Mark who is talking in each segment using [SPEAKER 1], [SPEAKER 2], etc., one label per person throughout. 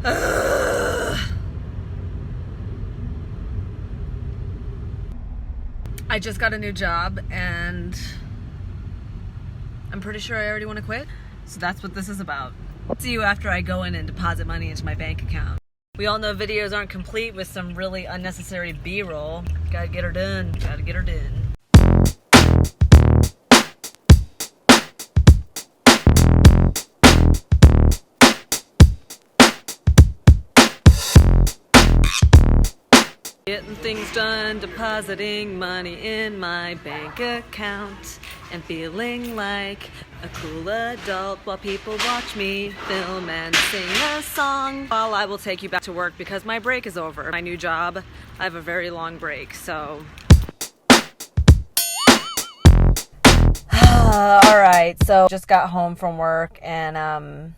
[SPEAKER 1] I just got a new job and I'm pretty sure I already want to quit. So that's what this is about. See you after I go in and deposit money into my bank account. We all know videos aren't complete with some really unnecessary B-roll. Gotta get her done. Gotta get her done. Getting things done, depositing money in my bank account, and feeling like a cool adult while people watch me film and sing a song. While I will take you back to work because my break is over. My new job, I have a very long break, so. Alright, so just got home from work and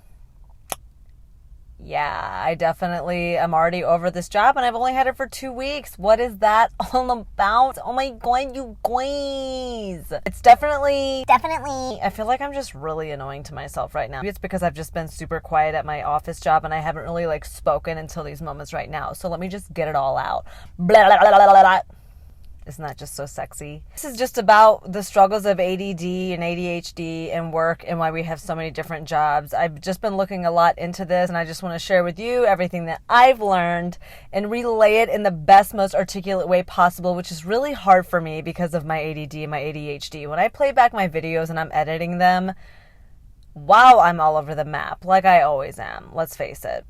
[SPEAKER 1] yeah, I definitely am already over this job and I've only had it for 2 weeks. What is that all about? Oh my god, you guys. It's definitely, I feel like I'm just really annoying to myself right now. Maybe it's because I've just been super quiet at my office job and I haven't really spoken until these moments right now. So let me just get it all out. Blah, blah, blah, blah, blah. Isn't that just so sexy? This is just about the struggles of ADD and ADHD and work and why we have so many different jobs. I've just been looking a lot into this and I just want to share with you everything that I've learned and relay it in the best, most articulate way possible, which is really hard for me because of my ADD and my ADHD. When I play back my videos and I'm editing them, wow, I'm all over the map, like I always am. Let's face it.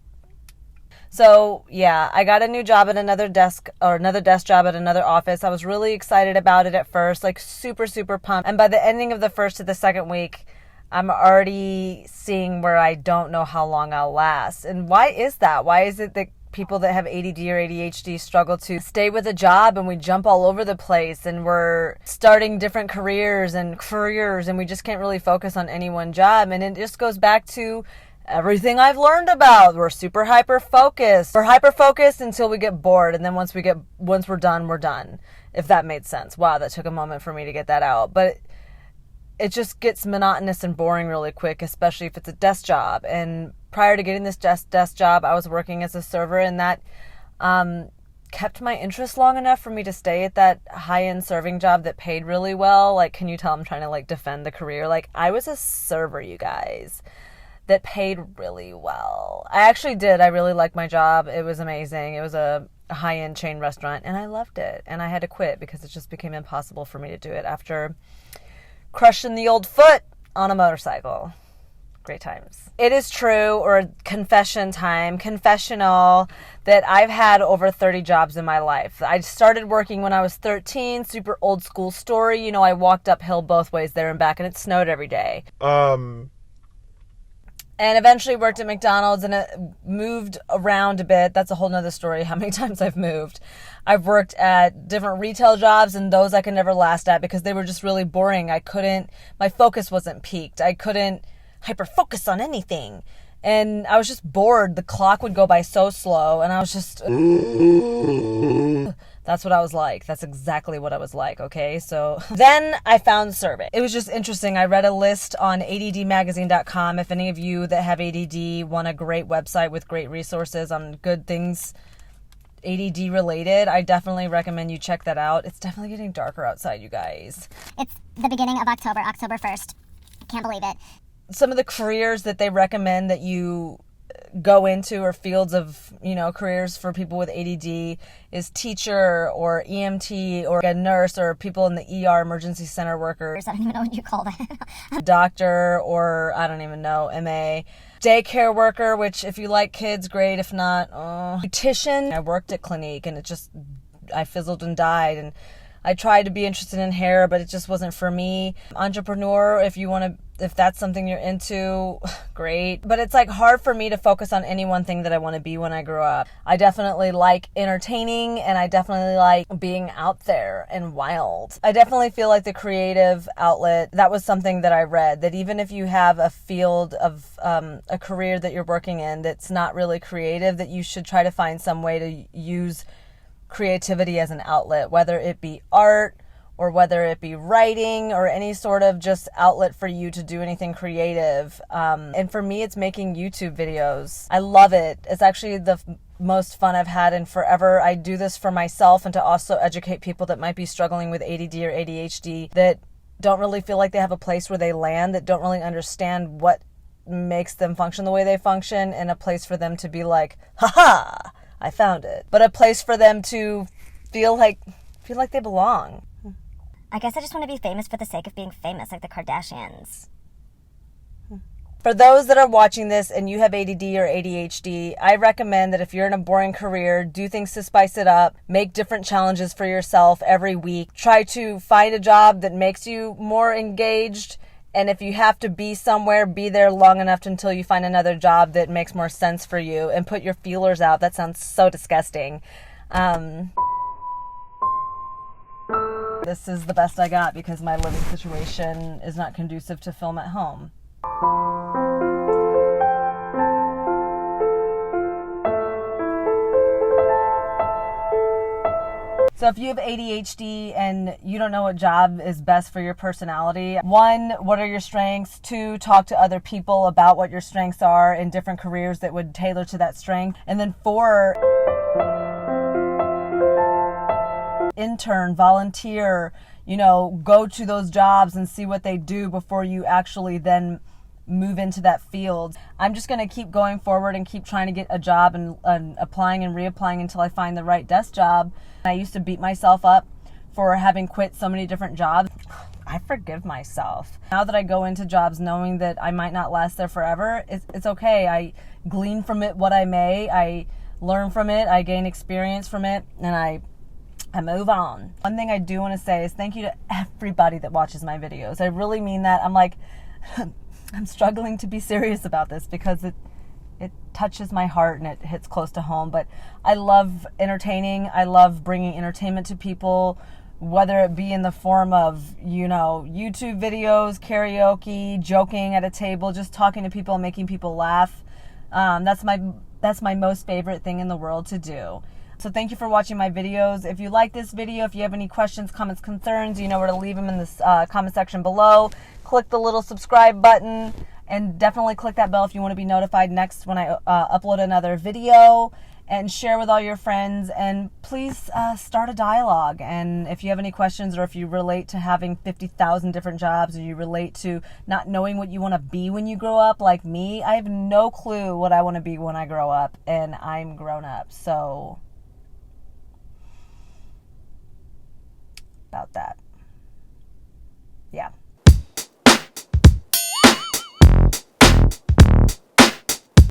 [SPEAKER 1] So yeah, I got a new job at another desk job at another office. I was really excited about it at first, super, super pumped. And by the ending of the first to the second week, I'm already seeing where I don't know how long I'll last. And why is that? Why is it that people that have ADD or ADHD struggle to stay with a job and we jump all over the place and we're starting different careers and we just can't really focus on any one job? And it just goes back to everything I've learned about. We're super hyper-focused. We're hyper-focused until we get bored. And then once we're done, we're done. If that made sense. Wow, that took a moment for me to get that out. But it just gets monotonous and boring really quick, especially if it's a desk job. And prior to getting this desk job, I was working as a server, and that kept my interest long enough for me to stay at that high-end serving job that paid really well. Can you tell I'm trying to defend the career? I was a server, you guys, that paid really well. I actually did. I really liked my job. It was amazing. It was a high-end chain restaurant, and I loved it. And I had to quit because it just became impossible for me to do it after crushing the old foot on a motorcycle. Great times. It is true, or confessional, that I've had over 30 jobs in my life. I started working when I was 13, super old school story. I walked uphill both ways there and back, and it snowed every day. And eventually worked at McDonald's and it moved around a bit. That's a whole nother story, how many times I've moved. I've worked at different retail jobs, and those I could never last at because they were just really boring. My focus wasn't peaked. I couldn't hyper-focus on anything. And I was just bored. The clock would go by so slow, and I was just... That's what I was like. That's exactly what I was like, okay? So then I found serving. It was just interesting. I read a list on addmagazine.com. If any of you that have ADD want a great website with great resources on good things ADD related, I definitely recommend you check that out. It's definitely getting darker outside, you guys.
[SPEAKER 2] It's the beginning of October 1st. I can't believe it.
[SPEAKER 1] Some of the careers that they recommend that you go into, or fields of, careers for people with ADD, is teacher or EMT or a nurse, or people in the ER, emergency center workers.
[SPEAKER 2] I don't even know what you call that.
[SPEAKER 1] Doctor, or I don't even know, MA. Daycare worker, which if you like kids, great. If not, beautician. I worked at Clinique and I fizzled and died, and I tried to be interested in hair, but it just wasn't for me. Entrepreneur, if that's something you're into, great. But it's hard for me to focus on any one thing that I want to be when I grow up. I definitely like entertaining, and I definitely like being out there and wild. I definitely feel like the creative outlet, that was something that I read, that even if you have a field of a career that you're working in that's not really creative, that you should try to find some way to use creativity as an outlet, whether it be art or whether it be writing or any sort of just outlet for you to do anything creative. And for me, it's making YouTube videos. I love it. It's actually the most fun I've had in forever. I do this for myself and to also educate people that might be struggling with ADD or ADHD, that don't really feel like they have a place where they land, that don't really understand what makes them function the way they function, and a place for them to be like, haha, I found it. But a place for them to feel like they belong.
[SPEAKER 2] I guess I just want to be famous for the sake of being famous, like the Kardashians.
[SPEAKER 1] For those that are watching this and you have ADD or ADHD, I recommend that if you're in a boring career, do things to spice it up, make different challenges for yourself every week. Try to find a job that makes you more engaged, and if you have to be somewhere, be there long enough until you find another job that makes more sense for you, and put your feelers out. That sounds so disgusting. This is the best I got because my living situation is not conducive to film at home. So if you have ADHD and you don't know what job is best for your personality, 1, what are your strengths? 2, talk to other people about what your strengths are in different careers that would tailor to that strength. And then 4, intern, volunteer, go to those jobs and see what they do before you actually then move into that field. I'm just going to keep going forward and keep trying to get a job and applying and reapplying until I find the right desk job. I used to beat myself up for having quit so many different jobs. I forgive myself. Now that I go into jobs knowing that I might not last there forever, it's okay. I glean from it what I may. I learn from it. I gain experience from it, and I move on. One thing I do want to say is thank you to everybody that watches my videos. I really mean that. I'm struggling to be serious about this because it touches my heart and it hits close to home. But I love entertaining. I love bringing entertainment to people, whether it be in the form of, YouTube videos, karaoke, joking at a table, just talking to people and making people laugh. That's my most favorite thing in the world to do. So thank you for watching my videos. If you like this video, if you have any questions, comments, concerns, you know where to leave them in the comment section below. Click the little subscribe button and definitely click that bell if you want to be notified next when I upload another video, and share with all your friends. And please start a dialogue. And if you have any questions, or if you relate to having 50,000 different jobs, or you relate to not knowing what you want to be when you grow up like me, I have no clue what I want to be when I grow up, and I'm grown up. So about that. Yeah.